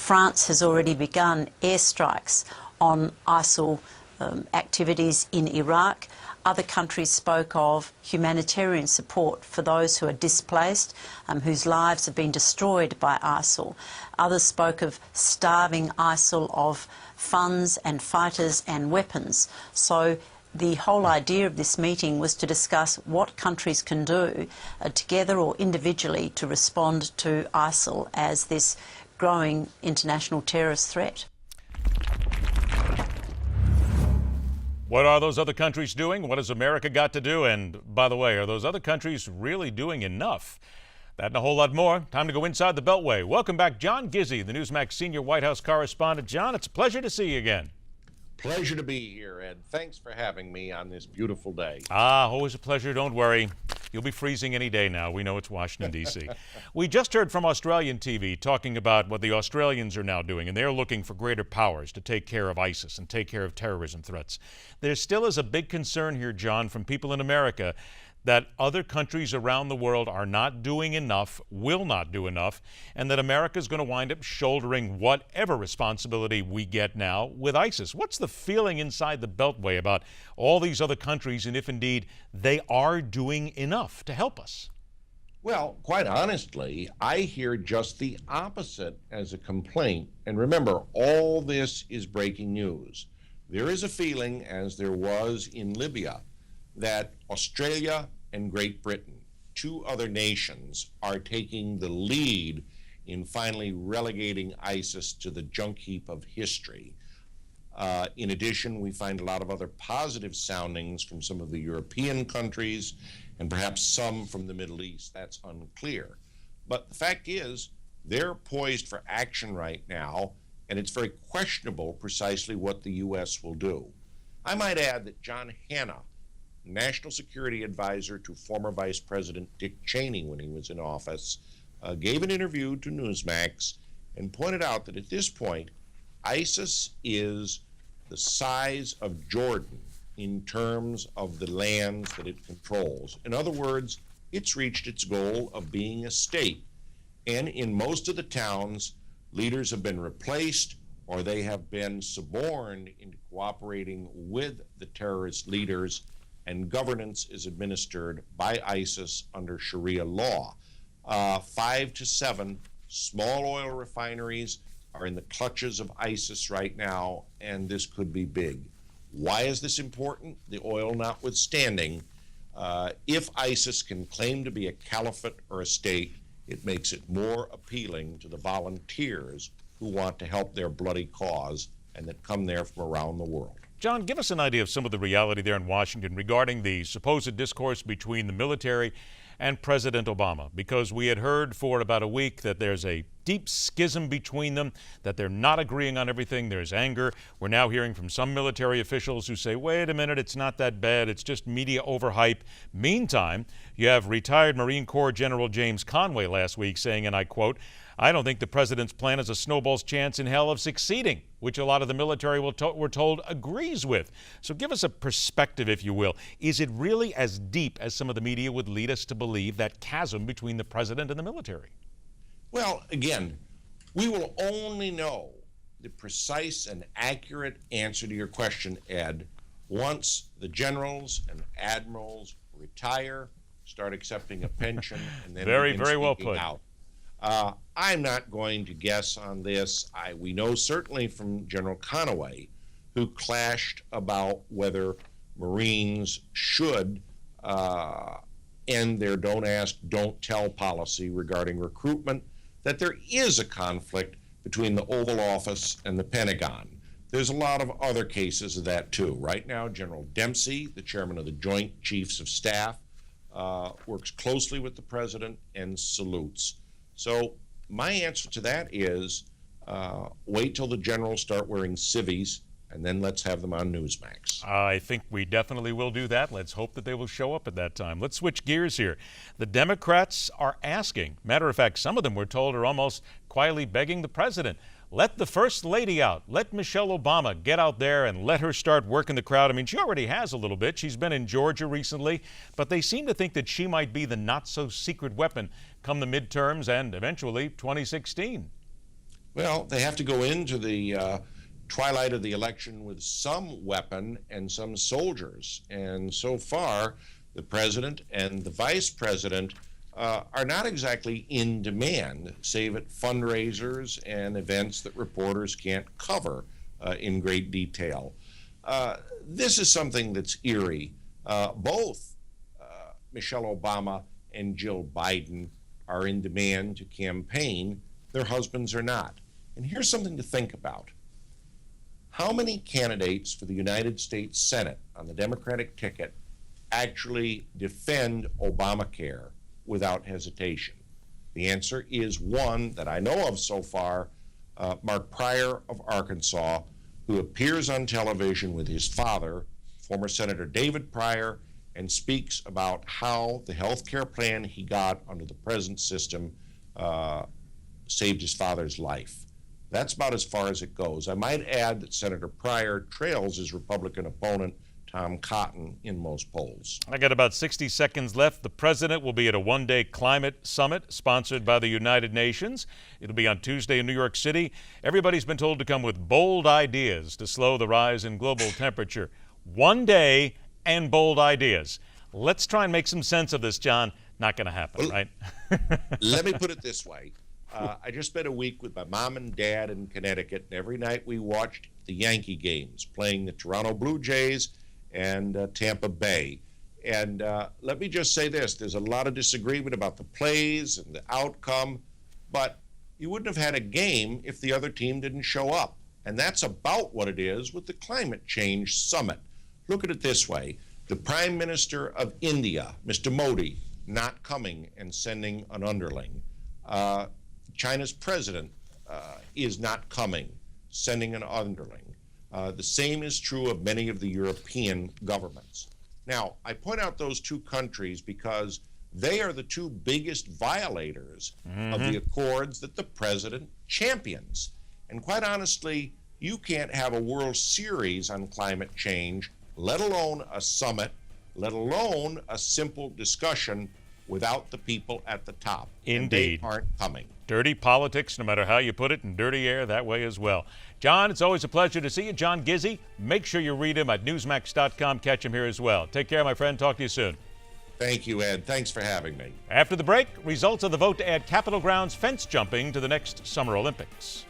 France has already begun airstrikes on ISIL activities in Iraq. Other countries spoke of humanitarian support for those who are displaced, whose lives have been destroyed by ISIL. Others spoke of starving ISIL of funds and fighters and weapons. So the whole idea of this meeting was to discuss what countries can do together or individually to respond to ISIL as this growing international terrorist threat. What are those other countries doing? What has America got to do? And by the way, are those other countries really doing enough? That and a whole lot more. Time to go inside the Beltway. Welcome back, John Gizzi, the Newsmax senior White House correspondent. John, it's a pleasure to see you again. Pleasure to be here, Ed. Thanks for having me on this beautiful day. Always a pleasure. Don't worry. You'll be freezing any day now. We know it's Washington, D.C. We just heard from Australian TV talking about what the Australians are now doing, and they're looking for greater powers to take care of ISIS and take care of terrorism threats. There still is a big concern here, John, from people in America that other countries around the world are not doing enough, will not do enough, and that America is going to wind up shouldering whatever responsibility we get now with ISIS. What's the feeling inside the Beltway about all these other countries, and if indeed they are doing enough to help us? Well, quite honestly, I hear just the opposite as a complaint. And remember, all this is breaking news. There is a feeling, as there was in Libya, that Australia and Great Britain, two other nations, are taking the lead in finally relegating ISIS to the junk heap of history. In addition, we find a lot of other positive soundings from some of the European countries and perhaps some from the Middle East. That's unclear. But the fact is, they're poised for action right now, and it's very questionable precisely what the U.S. will do. I might add that John Hanna, National Security Advisor to former Vice President Dick Cheney when he was in office, gave an interview to Newsmax and pointed out that at this point, ISIS is the size of Jordan in terms of the lands that it controls. In other words, it's reached its goal of being a state. And in most of the towns, leaders have been replaced or they have been suborned into cooperating with the terrorist leaders, and governance is administered by ISIS under Sharia law. 5 to 7 small oil refineries are in the clutches of ISIS right now, and this could be big. Why is this important? The oil notwithstanding, if ISIS can claim to be a caliphate or a state, it makes it more appealing to the volunteers who want to help their bloody cause and that come there from around the world. John, give us an idea of some of the reality there in Washington regarding the supposed discourse between the military and President Obama, because we had heard for about a week that there's a deep schism between them, that they're not agreeing on everything. There's anger. We're now hearing from some military officials who say, wait a minute, it's not that bad. It's just media overhype. Meantime, you have retired Marine Corps General James Conway last week saying, and I quote, "I don't think the president's plan has a snowball's chance in hell of succeeding," which a lot of the military were told agrees with. So give us a perspective, if you will. Is it really as deep as some of the media would lead us to believe, that chasm between the president and the military? Well, again, we will only know the precise and accurate answer to your question, Ed, once the generals and admirals retire, start accepting a pension, and then very begin well speaking put. out. I'm not going to guess on this. We know certainly from General Conway, who clashed about whether Marines should end their don't ask, don't tell policy regarding recruitment, that there is a conflict between the Oval Office and the Pentagon. There's a lot of other cases of that too. Right now, General Dempsey, the chairman of the Joint Chiefs of Staff, works closely with the president and salutes. So my answer to that is wait till the generals start wearing civvies, and then let's have them on Newsmax. I think we definitely will do that. Let's hope that they will show up at that time. Let's switch gears here. The Democrats are asking, matter of fact, some of them we're told are almost quietly begging the president, let the First Lady out. Let Michelle Obama get out there and let her start working the crowd. I mean, she already has a little bit. She's been in Georgia recently, but they seem to think that she might be the not-so-secret weapon come the midterms and eventually 2016. Well, they have to go into the twilight of the election with some weapon and some soldiers. And so far, the president and the vice president are not exactly in demand, save at fundraisers and events that reporters can't cover in great detail. This is something that's eerie. Both Michelle Obama and Jill Biden are in demand to campaign. Their husbands are not. And here's something to think about. How many candidates for the United States Senate on the Democratic ticket actually defend Obamacare without hesitation? The answer is one that I know of so far, Mark Pryor of Arkansas, who appears on television with his father, former Senator David Pryor, and speaks about how the health care plan he got under the present system saved his father's life. That's about as far as it goes. I might add that Senator Pryor trails his Republican opponent, Tom Cotton, in most polls. I got about 60 seconds left. The president will be at a one-day climate summit sponsored by the United Nations. It'll be on Tuesday in New York City. Everybody's been told to come with bold ideas to slow the rise in global temperature. One day and bold ideas. Let's try and make some sense of this, John. Not going to happen, right? Let me put it this way. I just spent a week with my mom and dad in Connecticut, and every night we watched the Yankee games, playing the Toronto Blue Jays and Tampa Bay. And let me just say this, there's a lot of disagreement about the plays and the outcome, but you wouldn't have had a game if the other team didn't show up. And that's about what it is with the climate change summit. Look at it this way. The Prime Minister of India, Mr. Modi, not coming and sending an underling. China's president is not coming, sending an underling. The same is true of many of the European governments. Now, I point out those two countries because they are the two biggest violators of the accords that the president champions. And quite honestly, you can't have a World Series on climate change, let alone a summit, let alone a simple discussion without the people at the top. Indeed. And they aren't coming. Dirty politics, no matter how you put it, and dirty air that way as well. John, it's always a pleasure to see you. John Gizzi, make sure you read him at Newsmax.com. Catch him here as well. Take care, my friend. Talk to you soon. Thank you, Ed. Thanks for having me. After the break, results of the vote to add Capitol Grounds fence jumping to the next Summer Olympics.